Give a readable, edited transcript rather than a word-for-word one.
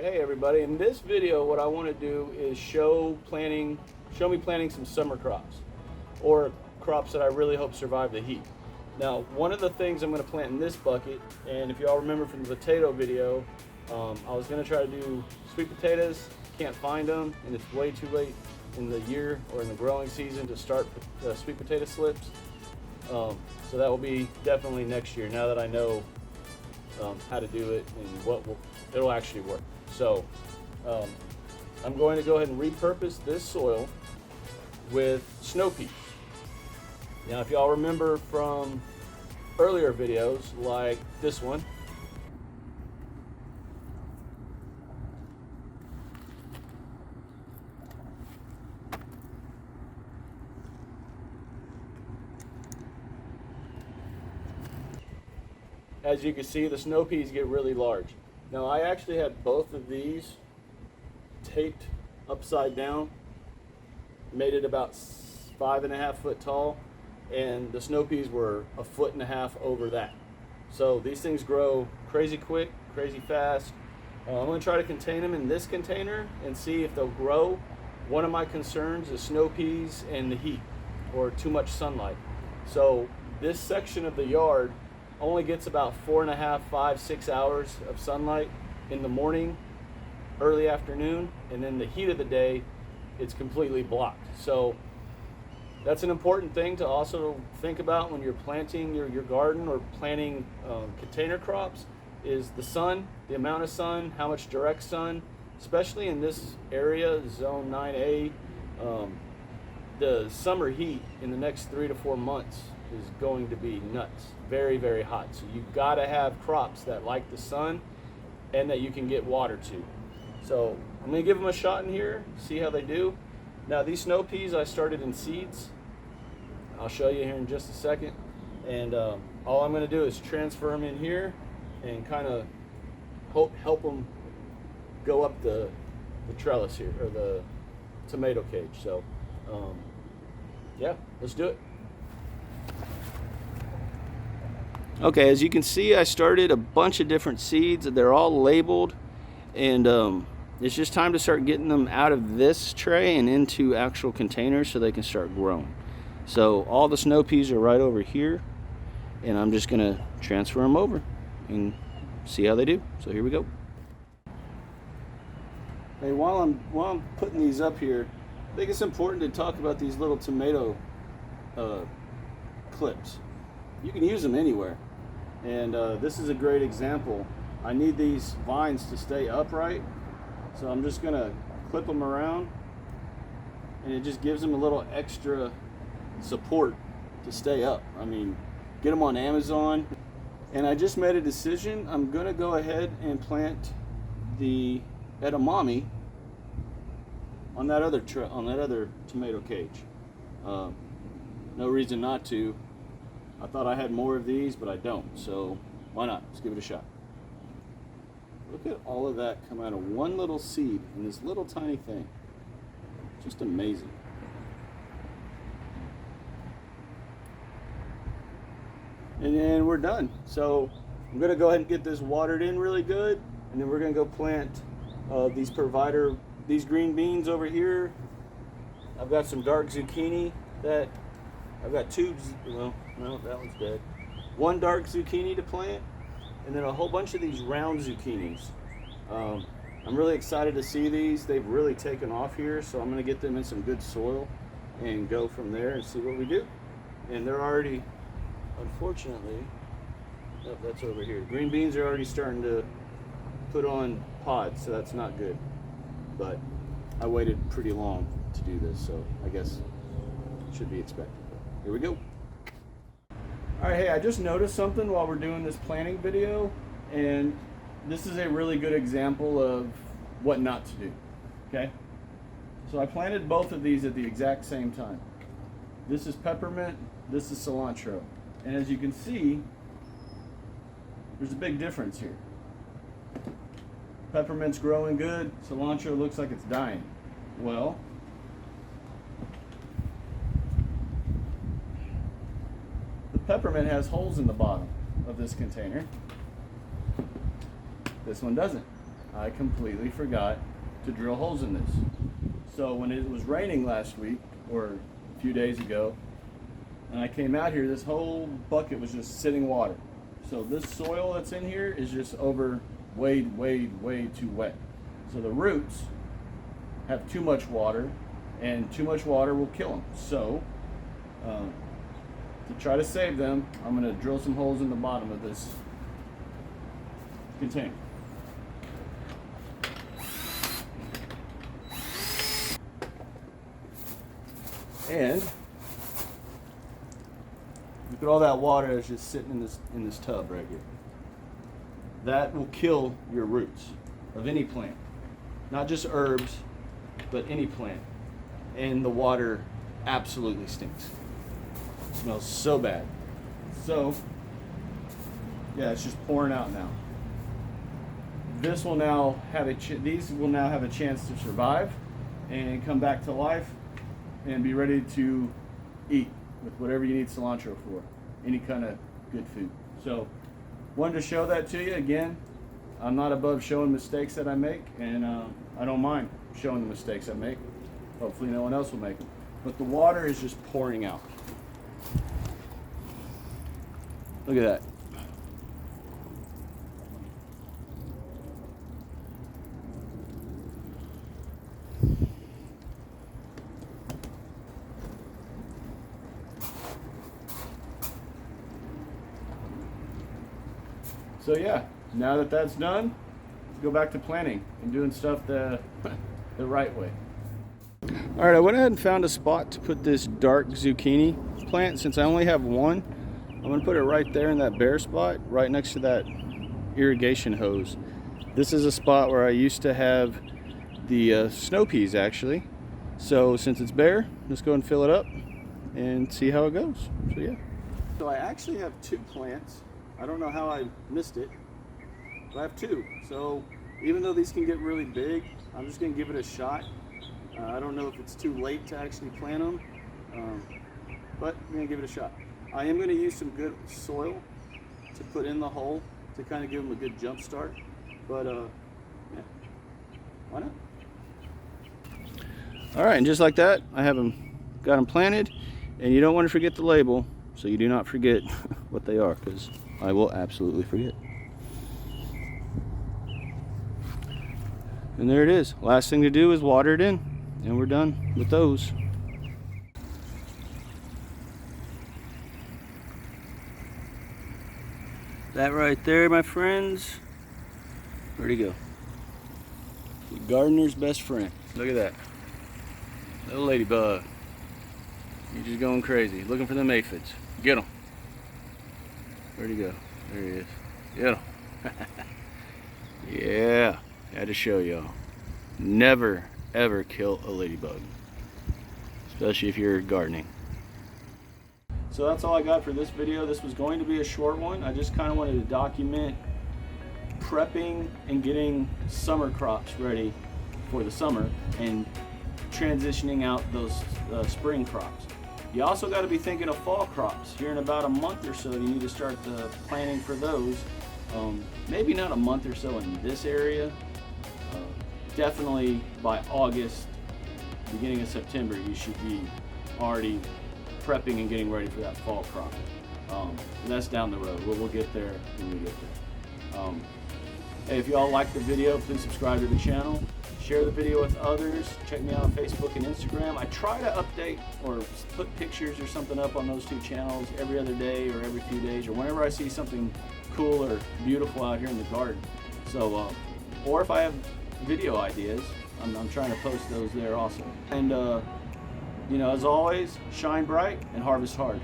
Alright, hey everybody. In this video what I want to do is show me planting some summer crops, or crops that I really hope survive the heat. Now, one of the things I'm going to plant in this bucket, and if you all remember from the potato video, I was going to try to do sweet potatoes, can't find them, and it's way too late in the year or in the growing season to start sweet potato slips. So that will be definitely next year, now that I know how to do it and it'll actually work. So I'm going to go ahead and repurpose this soil with snow peas. Now, if y'all remember from earlier videos like this one, as you can see, the snow peas get really large. Now, I actually had both of these taped upside down, made it about 5.5 foot tall, and the snow peas were 1.5 feet over that. So these things grow crazy quick, crazy fast. I'm going to try to contain them in this container and see if they'll grow. One of my concerns is snow peas and the heat, or too much sunlight. So this section of the yard only gets about 4.5, 5, 6 hours of sunlight in the morning, early afternoon, and then the heat of the day, it's completely blocked. So that's an important thing to also think about when you're planting your garden or planting container crops, is the sun, the amount of sun, how much direct sun, especially in this area, zone 9A. The summer heat in the next 3 to 4 months is going to be nuts, very, very hot. So you've got to have crops that like the sun and that you can get water to. So I'm going to give them a shot in here, see how they do. Now, these snow peas I started in seeds. I'll show you here in just a second. And all I'm going to do is transfer them in here and kind of help them go up the trellis here, or the tomato cage. So yeah, let's do it. Okay, as you can see, I started a bunch of different seeds. They're all labeled, and it's just time to start getting them out of this tray and into actual containers so they can start growing. So all the snow peas are right over here, and I'm just gonna transfer them over and see how they do. So here we go. Hey, while I'm putting these up here, I think it's important to talk about these little tomato clips. You can use them anywhere, and this is a great example. I need these vines to stay upright, so I'm just gonna clip them around, and it just gives them a little extra support to stay up. I mean, get them on Amazon. And I just made a decision. I'm gonna go ahead and plant the edamame on that other tomato cage. No reason not to. I thought I had more of these, but I don't, so why not? Let's give it a shot. Look at all of that come out of one little seed in this little tiny thing. Just amazing. And then we're done. So I'm gonna go ahead and get this watered in really good, and then we're gonna go plant these green beans over here. I've got some dark zucchini that I've got well, no, that one's dead. One dark zucchini to plant, and then a whole bunch of these round zucchinis. I'm really excited to see these. They've really taken off here, so I'm gonna get them in some good soil and go from there and see what we do. And they're already, unfortunately, oh, that's over here. Green beans are already starting to put on pods, so that's not good. But I waited pretty long to do this, so I guess it should be expected. Here we go. All right, hey, I just noticed something while we're doing this planting video, and this is a really good example of what not to do, okay? So I planted both of these at the exact same time. This is peppermint, this is cilantro. And as you can see, there's a big difference here. Peppermint's growing good, cilantro looks like it's dying. Well, the peppermint has holes in the bottom of this container. This one doesn't. I completely forgot to drill holes in this. So when it was raining last week, or a few days ago, and I came out here, this whole bucket was just sitting water. So this soil that's in here is just way too wet. So the roots have too much water, and too much water will kill them. So to try to save them, I'm going to drill some holes in the bottom of this container. And look at all that water that's just sitting in this tub right here. That will kill your roots of any plant, not just herbs, but any plant. And the water absolutely stinks. It smells so bad. So yeah, it's just pouring out now. This will now have these will now have a chance to survive and come back to life and be ready to eat with whatever you need cilantro for, any kind of good food. So wanted to show that to you. Again, I'm not above showing mistakes that I make, and I don't mind showing the mistakes I make. Hopefully no one else will make them. But the water is just pouring out. Look at that. So yeah, now that that's done, let's go back to planting and doing stuff the right way. All right, I went ahead and found a spot to put this dark zucchini plant. Since I only have one, I'm gonna put it right there in that bare spot, right next to that irrigation hose. This is a spot where I used to have the snow peas actually. So since it's bare, let's go and fill it up and see how it goes. So yeah. So I actually have two plants. I don't know how I missed it, but I have two. So even though these can get really big, I'm just gonna give it a shot. I don't know if it's too late to actually plant them, but I'm gonna give it a shot. I am gonna use some good soil to put in the hole to kind of give them a good jump start, but yeah, why not? All right, and just like that, I have them, got them planted, and you don't want to forget the label, so you do not forget what they are, because I will absolutely forget. And there it is. Last thing to do is water it in, and we're done with those. That right there, my friends. Where'd he go? The gardener's best friend. Look at that. Little ladybug. You're just going crazy. Looking for them aphids. Get him. Where'd he go? There he is. Get him. Yeah. Had to show y'all. Never, ever kill a ladybug. Especially if you're gardening. So that's all I got for this video. This was going to be a short one. I just kind of wanted to document prepping and getting summer crops ready for the summer and transitioning out those spring crops. You also got to be thinking of fall crops. Here in about a month or so, you need to start the planning for those. Maybe not a month or so in this area. Definitely by August, beginning of September, you should be already prepping and getting ready for that fall crop. That's down the road. We'll get there when we get there. Hey, if y'all like the video, please subscribe to the channel. Share the video with others. Check me out on Facebook and Instagram. I try to update or put pictures or something up on those two channels every other day or every few days, or whenever I see something cool or beautiful out here in the garden. So, or if I have video ideas, I'm trying to post those there also. And you know, as always, shine bright and harvest hard.